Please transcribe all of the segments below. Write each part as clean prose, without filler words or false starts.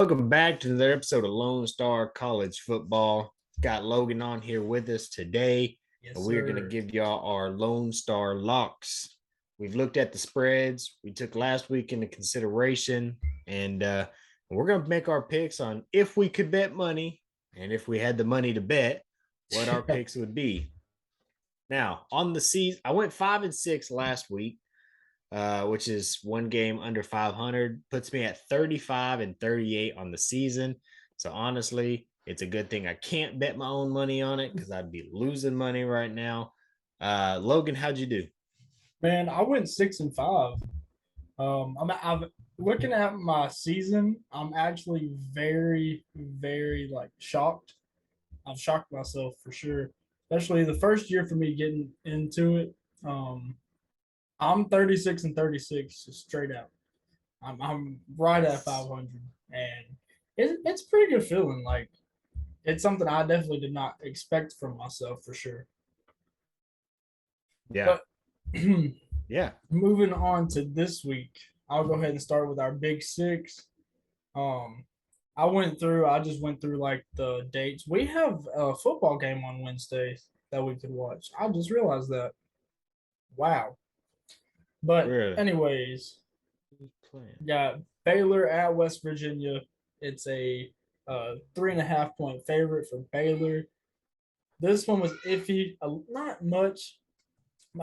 Welcome back to another episode of Lone Star College Football. Got Logan on here with us today, Yes, and we're going to sir. give y'all our Lone Star locks. We've looked at the spreads. We took last week into consideration, and we're going to make our picks on if we could bet money and if we had the money to bet, what our picks would be. Now, on the season, I went 5-6 last week. Which is one game under 500, puts me at 35-38 on the season. So honestly, it's a good thing I can't bet my own money on it because I'd be losing money right now. Logan, how'd you do? Man, I went 6-5. I'm looking at my season. I'm actually very, very like shocked. I've shocked myself for sure, especially the first year for me getting into it. I'm 36-36 straight out. I'm right at 500, and it's a pretty good feeling. Like it's something I definitely did not expect from myself for sure. Yeah. But Yeah. moving on to this week, I'll go ahead and start with our big six. Um, I just went through like the dates. We have a football game on Wednesday that we could watch. I just realized that. Wow. But Really? anyways, Who's playing? got Baylor at West Virginia. It's a 3.5 point favorite for Baylor. This one was iffy, not much.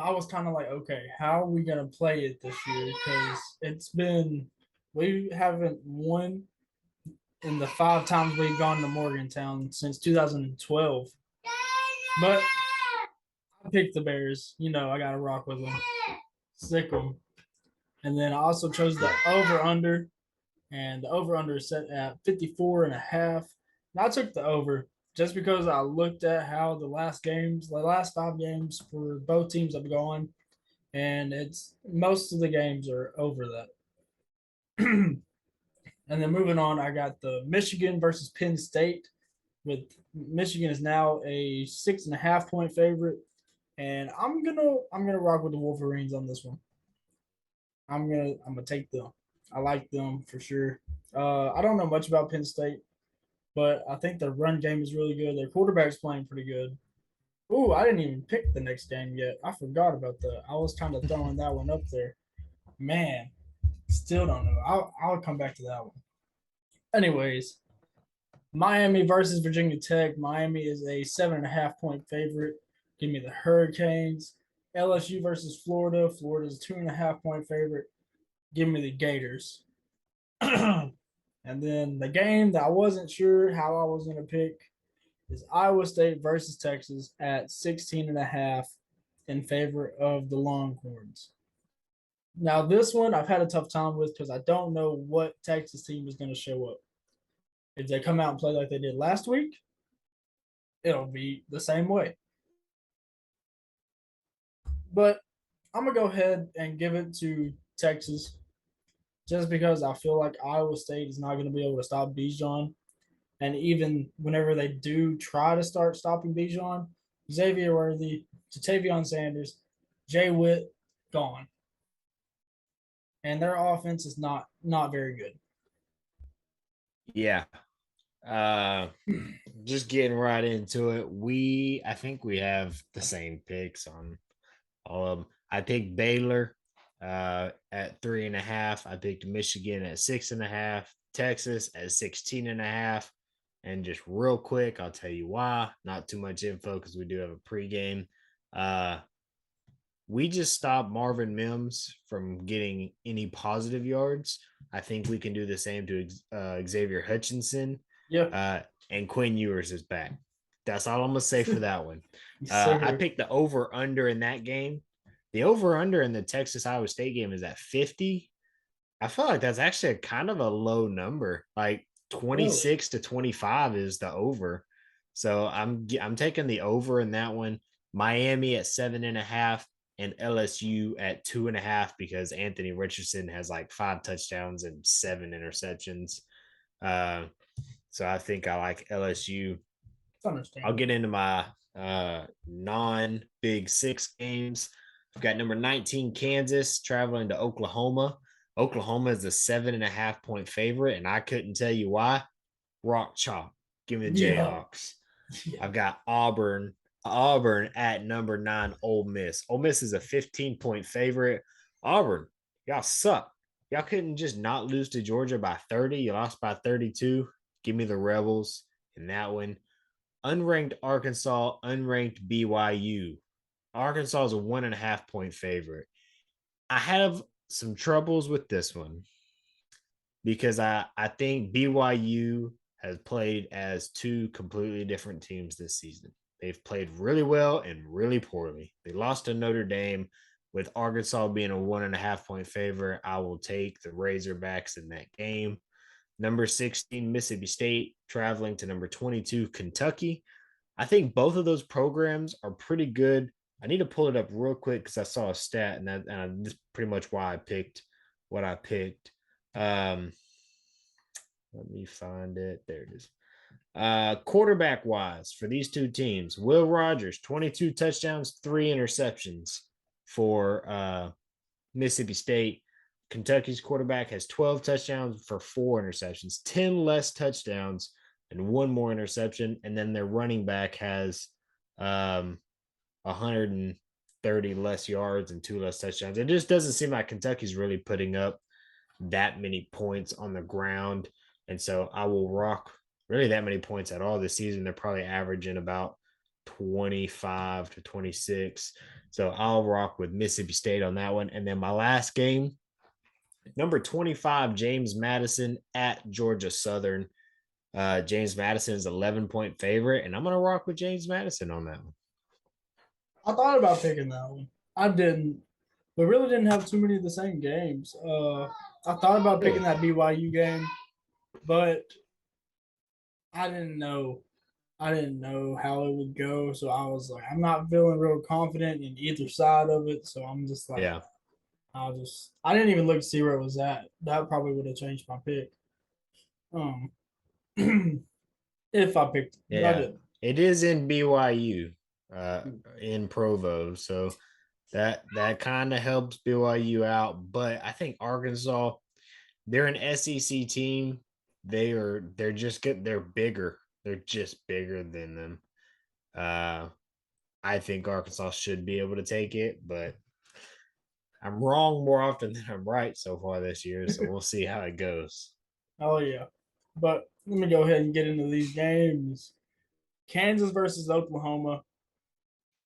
I was kind of like, okay, how are we gonna play it this year? Because we haven't won in the 5 times we've gone to Morgantown since 2012. But I picked the Bears. You know, I got to rock with them, sick them. And then I also chose the Yeah. over under, and the over under is set at 54 and a half. And I took the over just because I looked at how the last 5 games for both teams have gone, and it's most of the games are over that. And then moving on, I got the Michigan versus Penn State. With Michigan is now a 6.5 point favorite, and I'm gonna rock with the Wolverines on this one. I'm gonna take them. I like them for sure. I don't know much about Penn State, but I think their run game is really good. Their quarterback's playing pretty good. Ooh, I didn't even pick the next game yet. I forgot about that. I was kind of throwing that one up there. Man, still don't know. I'll come back to that one. Anyways, Miami versus Virginia Tech. Miami is a 7.5 point favorite. Give me the Hurricanes. LSU versus Florida. Florida is a 2.5 point favorite. Give me the Gators. And then the game that I wasn't sure how I was going to pick is Iowa State versus Texas at 16.5 in favor of the Longhorns. Now, this one I've had a tough time with because I don't know what Texas team is going to show up. If they come out and play like they did last week, it'll be the same way. But I'm going to go ahead and give it to Texas just because I feel like Iowa State is not going to be able to stop Bijan. And even whenever they do try to start stopping Bijan, Xavier Worthy, Jatavion Sanders, Jay Witt, gone. And their offense is not very good. Yeah. Uh, just getting right into it. I think we have the same picks on all of them. I picked Baylor at 3.5. I picked Michigan at 6.5, Texas at 16.5. And just real quick, I'll tell you why. Not too much info because we do have a pregame. Uh, we just stopped Marvin Mims from getting any positive yards. I think we can do the same to Xavier Hutchinson. Yeah. And Quinn Ewers is back. That's all I'm going to say for that one. Yes, I picked the over under in that game. The over under in the Texas Iowa State game is at 50. I feel like that's actually kind of a low number. Like really? 26 to 25 is the over. So I'm taking the over in that one. Miami at 7.5 and LSU at 2.5 because Anthony Richardson has like 5 touchdowns and 7 interceptions. Uh, so I think I like LSU. It's I'll understandable. get into my non Big Six games. I've got number 19 Kansas traveling to Oklahoma. Oklahoma is a 7.5 point favorite, and I couldn't tell you why. Rock chalk. Give me the Yeah, Jayhawks. yeah. I've got Auburn. Auburn at number 9, Ole Miss. Ole Miss is a 15 point favorite. Auburn, y'all suck. Y'all couldn't just not lose to Georgia by 30. You lost by 32. Give me the Rebels in that one. Unranked Arkansas, unranked BYU. Arkansas is a 1.5 point favorite. I have some troubles with this one because I think BYU has played as two completely different teams this season. They've played really well and really poorly. They lost to Notre Dame with Arkansas being a 1.5 point favorite. I will take the Razorbacks in that game. Number 16, Mississippi State, traveling to number 22, Kentucky. I think both of those programs are pretty good. I need to pull it up real quick because I saw a stat, and that's pretty much why I picked what I picked. Um, Let me find it. There it is. Quarterback wise for these two teams, Will Rogers, 22 touchdowns, 3 interceptions for Mississippi State. Kentucky's quarterback has 12 touchdowns for 4 interceptions, 10 less touchdowns and one more interception. And then their running back has 130 less yards and 2 less touchdowns. It just doesn't seem like Kentucky's really putting up that many points on the ground. And so I will rock really that many points at all this season. They're probably averaging about 25 to 26. So I'll rock with Mississippi State on that one. And then my last game, number 25, James Madison at Georgia Southern. James Madison is 11 point favorite, and I'm going to rock with James Madison on that one. I thought about picking that one. I didn't. We really didn't have too many of the same games. I thought about picking Really? that BYU game, but I didn't know. I didn't know how it would go, so I was like, I'm not feeling real confident in either side of it. So I'm just like, Yeah. I didn't even look to see where it was at. That probably would have changed my pick. Um, if I picked it, but I Yeah. didn't. It is in BYU, in Provo. So that kind of helps BYU out. But I think Arkansas, they're an SEC team. They're just good. They're bigger. They're just bigger than them. Uh, I think Arkansas should be able to take it, but I'm wrong more often than I'm right so far this year. So we'll see how it goes. Oh yeah, but let me go ahead and get into these games. Kansas versus Oklahoma,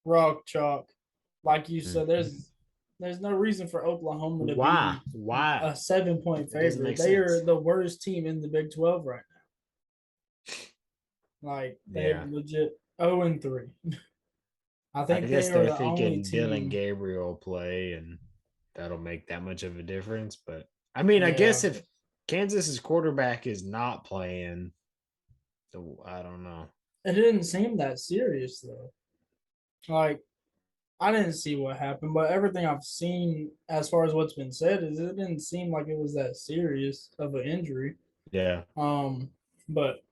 rock chalk. Like you said, Mhm. there's no reason for Oklahoma to Why? be Why? a 7 point It doesn't favorite. make They are sense. the worst team in the Big 12 right now. Like they're Yeah. legit 0-3. I I think they guess are they're the only thinking Dylan team. Gabriel play and that'll make that much of a difference. But I mean, I Yeah, guess if Kansas's quarterback is not playing, I don't know. it didn't seem that serious though. Like I didn't see what happened, but everything I've seen as far as what's been said is it didn't seem like it was that serious of an injury. Yeah. Um, but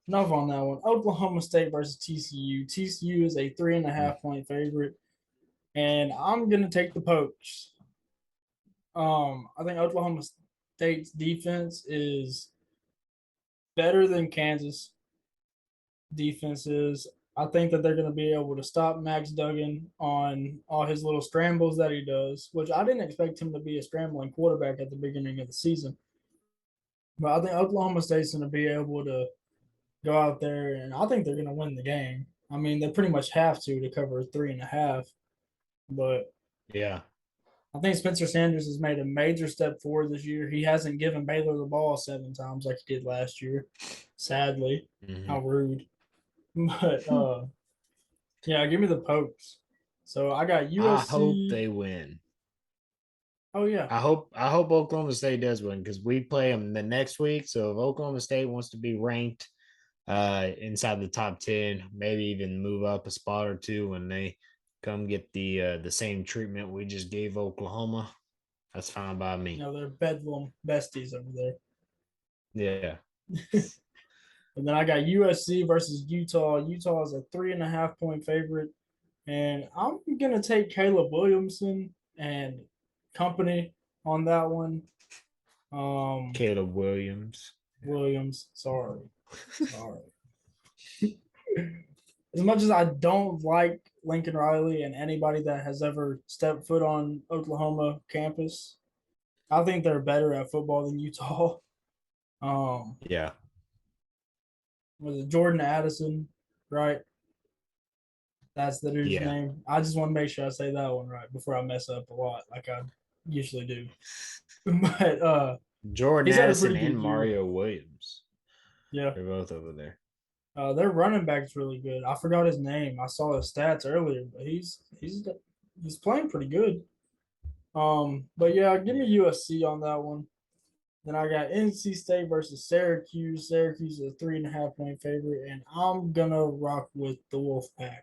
enough on that one. Oklahoma State versus TCU. TCU is a three and a Mm. half point favorite, and I'm gonna take the Pokes. I think Oklahoma State's defense is better than Kansas defenses. I think that they're going to be able to stop Max Duggan on all his little scrambles that he does, which I didn't expect him to be a scrambling quarterback at the beginning of the season. But I think Oklahoma State's going to be able to go out there, and I think they're going to win the game. I mean, they pretty much have to cover 3.5. But Yeah. I think Spencer Sanders has made a major step forward this year. He hasn't given Baylor the ball 7 times like he did last year. Sadly, Hmm. how rude. But yeah, give me the Pokes. So I got I hope USC. they win. Oh yeah, I hope Oklahoma State does win because we play them the next week. So if Oklahoma State wants to be ranked inside the top 10, maybe even move up a spot or two when they come get the same treatment we just gave Oklahoma, that's fine by you me. know they're Bedlam besties over there. Yeah. And then I got USC versus Utah. Utah is a 3.5 point favorite, and I'm gonna take Caleb Williamson and company on that one. Caleb Williams. Williams. Sorry. As much as I don't like Lincoln Riley and anybody that has ever stepped foot on Oklahoma campus, I think they're better at football than Utah. Um, Yeah. was it Jordan Addison, right? That's the dude's Yeah. name. I just want to make sure I say that one right before I mess up a lot, like I usually do. But Jordan he's had a Addison pretty and good year. Mario Williams. Yeah. They're both over there. Their running back's really good. I forgot his name. I saw his stats earlier, but he's playing pretty good. But yeah, give me Yeah. USC on that one. Then I got NC State versus Syracuse. Syracuse is a 3.5 point favorite, and I'm gonna rock with the Wolfpack.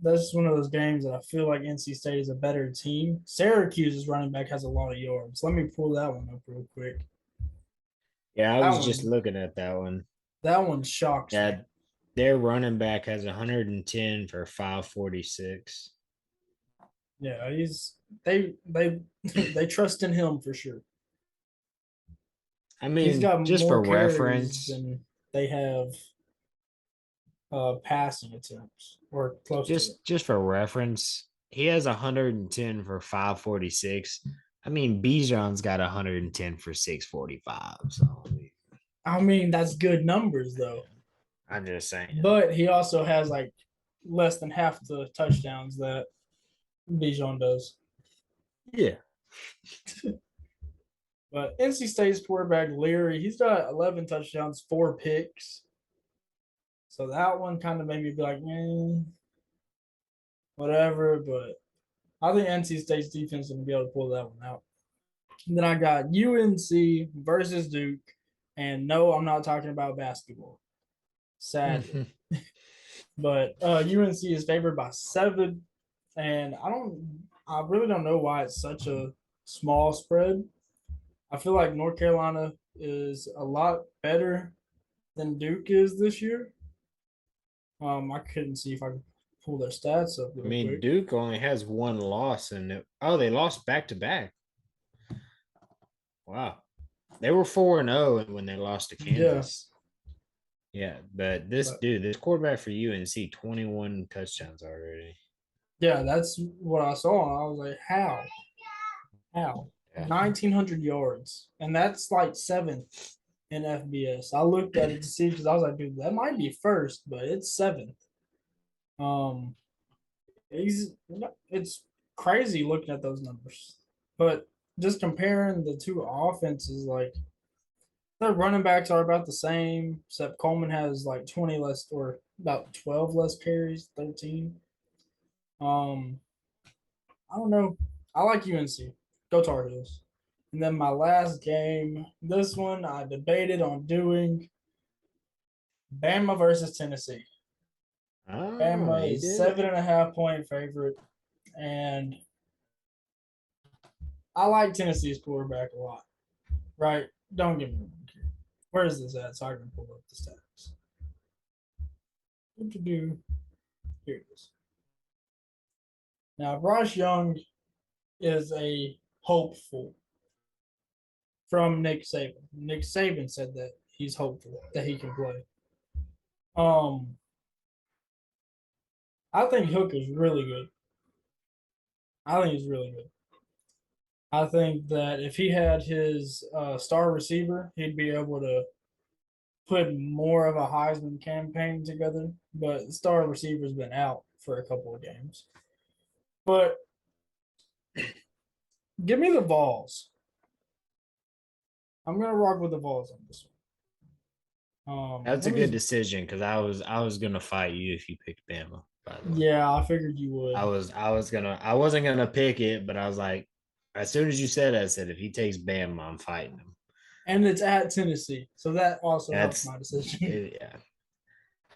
That's one of those games that I feel like NC State is a better team. Syracuse's running back has a lot of yards. Let me pull that one up real quick. Yeah, I That was just one, looking at that one. that one shocks me. Yeah, their running back has 110 for 546. Yeah, they they trust in him for sure. I He's mean, got just more for carries reference, than they have passing attempts or close to it. just for reference, he has 110 for 546. I mean, Bijan's got 110 for 645. So I mean, that's good numbers though. I'm just saying. But he also has like less than half the touchdowns that Bijan does. Yeah. But NC State's quarterback Leary, he's got 11 touchdowns, 4 picks. So that one kind of made me be like, whatever. But I think NC State's defense is going to be able to pull that one out. And then I got UNC versus Duke. And no, I'm not talking about basketball, sadly. But UNC is favored by 7. And I really don't know why it's such a small spread. I feel like North Carolina is a lot better than Duke is this year. I couldn't see if I could pull their stats up I real mean, quick. Duke only has one loss, and they lost back to back. Wow, they were 4-0 when they lost to Yeah, Kansas. Yeah, but this but dude, this quarterback for UNC, 21 touchdowns already. yeah, that's what I saw. I was like, how? How? Yeah. 1,900 yards. And that's like 7th in FBS. I looked at it to see because I was like, dude, that might be first, but it's 7th. Um, he's it's crazy looking at those numbers. But just comparing the two offenses, like the running backs are about the same, except Coleman has like 20 less or about 12 less carries, 13. Um, I don't know. I like UNC. Go Tar Heels. And then my last game, this one I debated on doing Bama versus Tennessee. Oh, Bama he is did it. 7.5 point favorite. And I like Tennessee's quarterback a lot. Right? Don't get me wrong. Where is this at? So I can pull up the stats. What to do? Here it is. Now, Bryce Young is a hopeful from Nick Saban. Nick Saban said that he's hopeful that he can play. Um, I think Hook is really good. I think he's really good. I think that if he had his star receiver, he'd be able to put more of a Heisman campaign together. But the star receiver's been out for a couple of games. But give me the Vols. I'm gonna rock with the Vols on this one. That's a Let good me. decision because I was gonna fight you if you picked Bama. By the way, Yeah, I figured you would. I wasn't gonna pick it, but I was like, as soon as you said it, I said if he takes Bama, I'm fighting him. And it's at Tennessee, so that also helps That's my decision. yeah. It's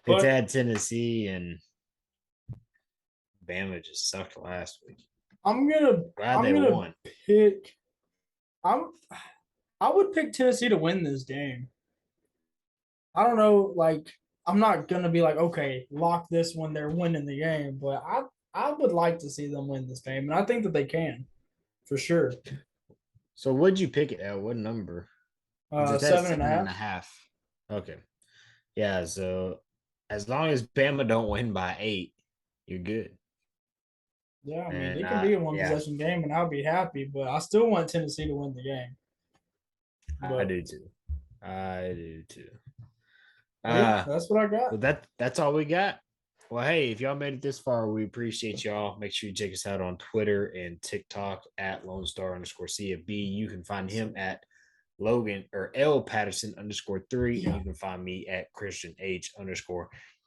But at Tennessee and Bama just sucked last week. I'm gonna Glad I'm they gonna won. pick. I'm I would pick Tennessee to win this game. I don't know, like I'm not gonna be like, okay, lock this when they're winning the game, but I would like to see them win this game, and I think that they can for sure. So what'd you pick it at? What number? Because it's at Seven and a seven and a half. half. Okay. Yeah. So as long as Bama don't win by 8, you're good. Yeah, I mean, And it can be a one yeah, possession game, and I'll be happy. But I still want Tennessee to win the game. I But do too. I do too. yeah, Uh, that's what I got. well, that's all we got. Well, hey, if y'all made it this far, we appreciate y'all. Make sure you check us out on Twitter and TikTok at Lonestar_CFB. You can find him at Logan or L Patterson _3, and Yeah. you can find me at Christian H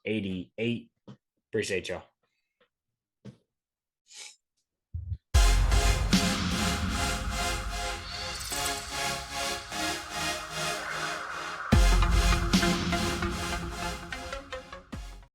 _88. Appreciate y'all.